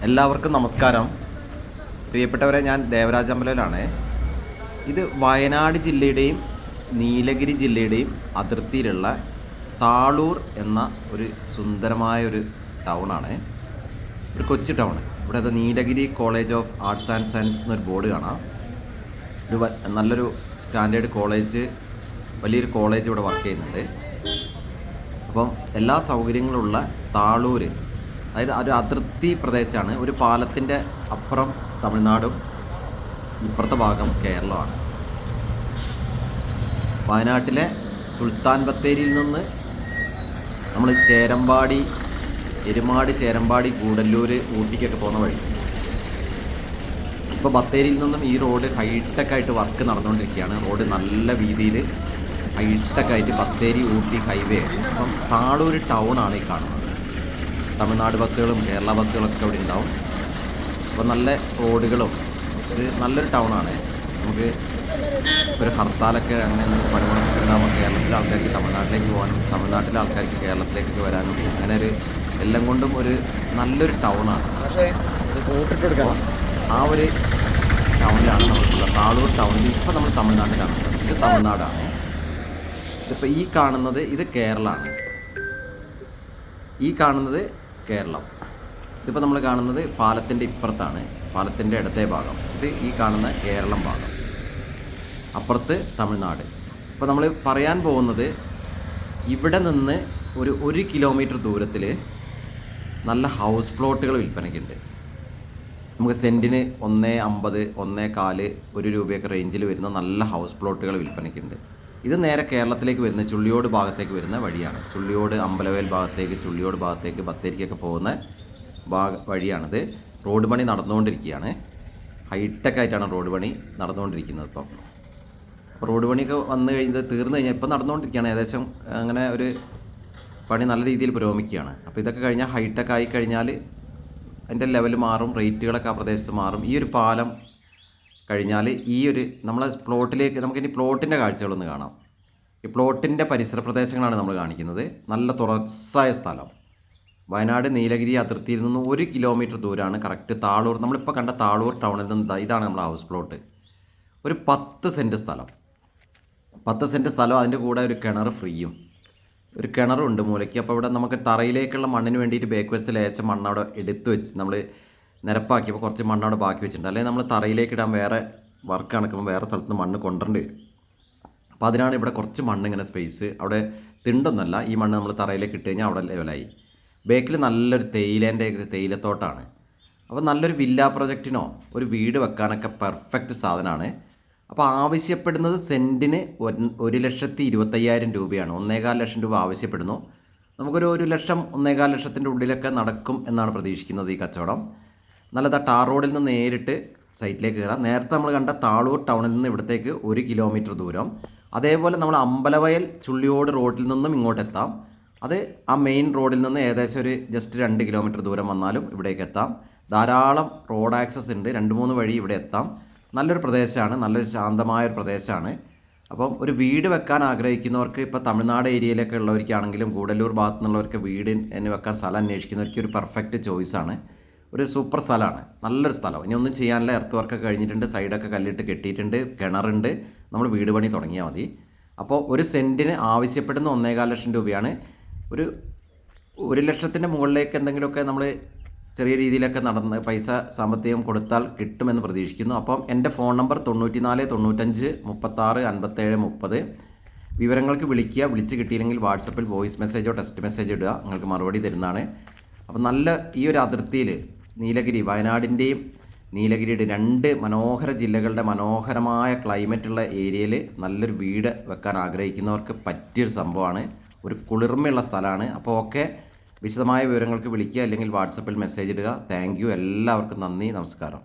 എല്ലാവർക്കും നമസ്കാരം. പ്രിയപ്പെട്ടവരെ, ഞാൻ ദേവരാജ് അമ്പലയിലാണ്. ഇത് വയനാട് ജില്ലയുടെയും നീലഗിരി ജില്ലയുടെയും അതിർത്തിയിലുള്ള താളൂർ എന്ന ഒരു സുന്ദരമായ ഒരു ടൗണാണ്. ഒരു കൊച്ചു ടൗൺ. ഇവിടെ Nilgiri college of arts and science എന്നൊരു ബോർഡ് കാണാം. ഒരു നല്ലൊരു സ്റ്റാൻഡേർഡ് കോളേജ്, വലിയൊരു കോളേജ് ഇവിടെ വർക്ക് ചെയ്യുന്നുണ്ട്. അപ്പം എല്ലാ സൗകര്യങ്ങളുള്ള താളൂർ, അതായത് ഒരു അതിർത്തി പ്രദേശമാണ്. ഒരു പാലത്തിൻ്റെ അപ്പുറം തമിഴ്നാടും ഇപ്പുറത്തെ ഭാഗം കേരളമാണ്. വയനാട്ടിലെ സുൽത്താൻ ബത്തേരിയിൽ നിന്ന് നമ്മൾ ചേരമ്പാടി, എരുമാട്, ചേരമ്പാടി, ഗൂഡല്ലൂർ, ഊട്ടിക്കൊക്കെ പോകുന്ന വഴി. ഇപ്പോൾ ബത്തേരിയിൽ നിന്നും ഈ റോഡ് ഹൈടെക്കായിട്ട് വർക്ക് നടന്നുകൊണ്ടിരിക്കുകയാണ്. റോഡ് നല്ല വീതിയിൽ ഹൈടെക്കായിട്ട് ബത്തേരി ഊട്ടി ഹൈവേ. അപ്പം താളൂർ ടൗണാണ് ഈ കാണുന്നത്. തമിഴ്നാട് ബസ്സുകളും കേരള ബസ്സുകളൊക്കെ ഇവിടെ ഉണ്ടാവും. അപ്പോൾ നല്ല റോഡുകളും, ഇത് നല്ലൊരു ടൗണാണ്. നമുക്ക് ഒരു ഹർത്താലൊക്കെ അങ്ങനെ എന്തെങ്കിലും പണിമുടക്കൊക്കെ ഉണ്ടാകുമ്പോൾ കേരളത്തിലെ ആൾക്കാർക്ക് തമിഴ്നാട്ടിലേക്ക് പോകാനും തമിഴ്നാട്ടിലെ ആൾക്കാർക്ക് കേരളത്തിലേക്ക് വരാനും അങ്ങനെ ഒരു എല്ലാം കൊണ്ടും ഒരു നല്ലൊരു ടൗണാണ്. ആ ഒരു ടൗണിലാണ് നമ്മൾക്കുള്ള താളൂർ ടൗണിൽ. ഇപ്പോൾ നമ്മൾ തമിഴ്നാട്ടിലാണ്. ഇത് തമിഴ്നാടാണ്. ഇതിപ്പോൾ ഈ കാണുന്നത് ഇത് കേരളമാണ്. ഈ കാണുന്നത് കേരളം. ഇതിപ്പോൾ നമ്മൾ കാണുന്നത് പാലത്തിൻ്റെ ഇപ്പുറത്താണ്, പാലത്തിൻ്റെ ഇടത്തെ ഭാഗം. ഇത് ഈ കാണുന്ന കേരളം ഭാഗം, അപ്പുറത്ത് തമിഴ്നാട്. ഇപ്പോൾ നമ്മൾ പറയാൻ പോകുന്നത്, ഇവിടെ നിന്ന് ഒരു കിലോമീറ്റർ ദൂരത്തിൽ നല്ല ഹൗസ് പ്ലോട്ടുകൾ വിൽപ്പനയ്ക്കുണ്ട്. നമുക്ക് സെൻറ്റിന് 1.50, 1.25, 1 രൂപയൊക്കെ റേഞ്ചിൽ വരുന്ന നല്ല ഹൗസ് പ്ലോട്ടുകൾ വിൽപ്പനയ്ക്കുണ്ട്. ഇത് നേരെ കേരളത്തിലേക്ക് വരുന്ന ചുള്ളിയോട് ഭാഗത്തേക്ക് വരുന്ന വഴിയാണ്. ചുള്ളിയോട്, അമ്പലവേൽ ഭാഗത്തേക്ക്, ചുള്ളിയോട് ഭാഗത്തേക്ക്, ബത്തേരിക്കൊക്കെ പോകുന്ന വഴിയാണിത്. റോഡ് പണി നടന്നുകൊണ്ടിരിക്കുകയാണ്. ഹൈടെക്കായിട്ടാണ് റോഡ് പണി നടന്നുകൊണ്ടിരിക്കുന്നത്. ഇപ്പം റോഡ് പണിയൊക്കെ വന്നു കഴിഞ്ഞത് തീർന്നു കഴിഞ്ഞാൽ ഇപ്പം നടന്നുകൊണ്ടിരിക്കുകയാണ്. ഏകദേശം അങ്ങനെ ഒരു പണി നല്ല രീതിയിൽ പുരോഗമിക്കുകയാണ്. അപ്പോൾ ഇതൊക്കെ കഴിഞ്ഞാൽ ഹൈടെക് ആയി കഴിഞ്ഞാൽ അതിൻ്റെ ലെവൽ മാറും, റേറ്റുകളൊക്കെ ആ പ്രദേശത്ത് മാറും. ഈ ഒരു പാലം കഴിഞ്ഞാൽ ഈ ഒരു നമ്മളെ പ്ലോട്ടിലേക്ക് നമുക്കിനി പ്ലോട്ടിൻ്റെ കാഴ്ചകളൊന്ന് കാണാം. ഈ പ്ലോട്ടിൻ്റെ പരിസര പ്രദേശങ്ങളാണ് നമ്മൾ കാണിക്കുന്നത്. നല്ല തുറസ്സായ സ്ഥലം. വയനാട് നീലഗിരി അതിർത്തിയിൽ നിന്ന് 1 കിലോമീറ്റർ ദൂരമാണ് കറക്റ്റ് താളൂർ. നമ്മളിപ്പോൾ കണ്ട താളൂർ ടൗണിൽ നിന്ന് ഇതാണ് നമ്മുടെ ഹൗസ് പ്ലോട്ട്. ഒരു 10 സെൻറ്റ് സ്ഥലം, 10 സെൻറ്റ് സ്ഥലം. അതിൻ്റെ കൂടെ ഒരു കിണർ ഫ്രീയും, ഒരു കിണറുണ്ട് മൂലയ്ക്ക്. അപ്പോൾ ഇവിടെ നമുക്ക് തറയിലേക്കുള്ള മണ്ണിന് വേണ്ടിയിട്ട് ബേക്ക് വശത്ത് ലേശം മണ്ണവിടെ എടുത്ത് വെച്ച് നമ്മൾ നിരപ്പാക്കിയപ്പോൾ കുറച്ച് മണ്ണവിടെ ബാക്കി വെച്ചിട്ടുണ്ട്. അല്ലെങ്കിൽ നമ്മൾ തറയിലേക്ക് ഇടാൻ വേറെ വർക്ക് നടക്കുമ്പോൾ വേറെ സ്ഥലത്ത് നിന്ന് മണ്ണ് കൊണ്ടുവരേണ്ടി വരും. അപ്പോൾ അതിനാണ് ഇവിടെ കുറച്ച് മണ്ണ് ഇങ്ങനെ സ്പേസ്. അവിടെ തിണ്ടൊന്നുമല്ല, ഈ മണ്ണ് നമ്മൾ തറയിലേക്ക് ഇട്ട് കഴിഞ്ഞാൽ അവിടെ ലെവലായി. ബേക്കിൽ നല്ലൊരു തേയിലത്തോട്ടാണ്. അപ്പോൾ നല്ലൊരു വില്ല പ്രൊജക്റ്റിനോ ഒരു വീട് വെക്കാനൊക്കെ പെർഫെക്റ്റ് സാധനമാണ്. അപ്പോൾ ആവശ്യപ്പെടുന്നത് സെൻറ്റിന് 1,25,000 രൂപയാണ്. 1.25 ലക്ഷം രൂപ ആവശ്യപ്പെടുന്നു. നമുക്കൊരു 1 ലക്ഷം, 1.25 ലക്ഷത്തിൻ്റെ ഉള്ളിലൊക്കെ നടക്കും എന്നാണ് പ്രതീക്ഷിക്കുന്നത് ഈ കച്ചവടം. നല്ലതാ. ടാർ റോഡിൽ നിന്ന് നേരിട്ട് സൈറ്റിലേക്ക് കയറാം. നേരത്തെ നമ്മൾ കണ്ട താളൂർ ടൗണിൽ നിന്ന് ഇവിടത്തേക്ക് 1 കിലോമീറ്റർ ദൂരം. അതേപോലെ നമ്മൾ അമ്പലവയൽ ചുള്ളിയോട് റോഡിൽ നിന്നും ഇങ്ങോട്ട് എത്താം. അത് ആ മെയിൻ റോഡിൽ നിന്ന് ഏകദേശം ഒരു ജസ്റ്റ് 2 കിലോമീറ്റർ ദൂരം വന്നാലും ഇവിടേക്ക് എത്താം. ധാരാളം റോഡ് ആക്സസ് ഉണ്ട്. 2-3 വഴി ഇവിടെ എത്താം. നല്ലൊരു പ്രദേശമാണ്, നല്ലൊരു ശാന്തമായൊരു പ്രദേശമാണ്. അപ്പം ഒരു വീട് വെക്കാൻ ആഗ്രഹിക്കുന്നവർക്ക്, ഇപ്പോൾ തമിഴ്നാട് ഏരിയയിലൊക്കെ ഉള്ളവർക്കാണെങ്കിലും ഗൂഡല്ലൂർ ഭാഗത്തു നിന്നുള്ളവർക്ക് വീട് വെക്കാൻ സ്ഥലം അന്വേഷിക്കുന്നവർക്ക് ഒരു പെർഫെക്റ്റ് ചോയ്സാണ്. ഒരു സൂപ്പർ സ്ഥലമാണ്, നല്ലൊരു സ്ഥലം. ഇനി ഒന്നും ചെയ്യാനില്ല. എർത്ത് വർക്കൊക്കെ കഴിഞ്ഞിട്ടുണ്ട്, സൈഡൊക്കെ കല്ലിട്ട് കെട്ടിയിട്ടുണ്ട്, കിണറുണ്ട്. നമ്മൾ വീട് പണി തുടങ്ങിയാൽ മതി. അപ്പോൾ ഒരു സെൻറ്റിന് ആവശ്യപ്പെടുന്ന 1.25 ലക്ഷം രൂപയാണ്. ഒരു 1 ലക്ഷത്തിൻ്റെ മുകളിലേക്ക് എന്തെങ്കിലുമൊക്കെ നമ്മൾ ചെറിയ രീതിയിലൊക്കെ നടന്ന് പൈസ സാമ്പത്തികം കൊടുത്താൽ കിട്ടുമെന്ന് പ്രതീക്ഷിക്കുന്നു. അപ്പം എൻ്റെ ഫോൺ നമ്പർ 94 95 36 57 30. വിവരങ്ങൾക്ക് വിളിക്കുക. വിളിച്ച് കിട്ടിയില്ലെങ്കിൽ വാട്സപ്പിൽ വോയിസ് മെസ്സേജോ ടെക്സ്റ്റ് മെസ്സേജോ ഇടുക, നിങ്ങൾക്ക് മറുപടി തരുന്നതാണ്. അപ്പം നല്ല ഈ ഒരു അതിർത്തിയിൽ നീലഗിരി, വയനാടിൻ്റെയും നീലഗിരിയുടെ 2 മനോഹര ജില്ലകളുടെ മനോഹരമായ ക്ലൈമറ്റുള്ള ഏരിയയിൽ നല്ലൊരു വീട് വെക്കാൻ ആഗ്രഹിക്കുന്നവർക്ക് പറ്റിയൊരു സംഭവമാണ്. ഒരു കുളിർമയുള്ള സ്ഥലമാണ്. അപ്പോൾ ഓക്കെ, വിശദമായ വിവരങ്ങൾക്ക് വിളിക്കുക, അല്ലെങ്കിൽ വാട്സപ്പിൽ മെസ്സേജ് ഇടുക. Thank you. എല്ലാവർക്കും നന്ദി, നമസ്കാരം.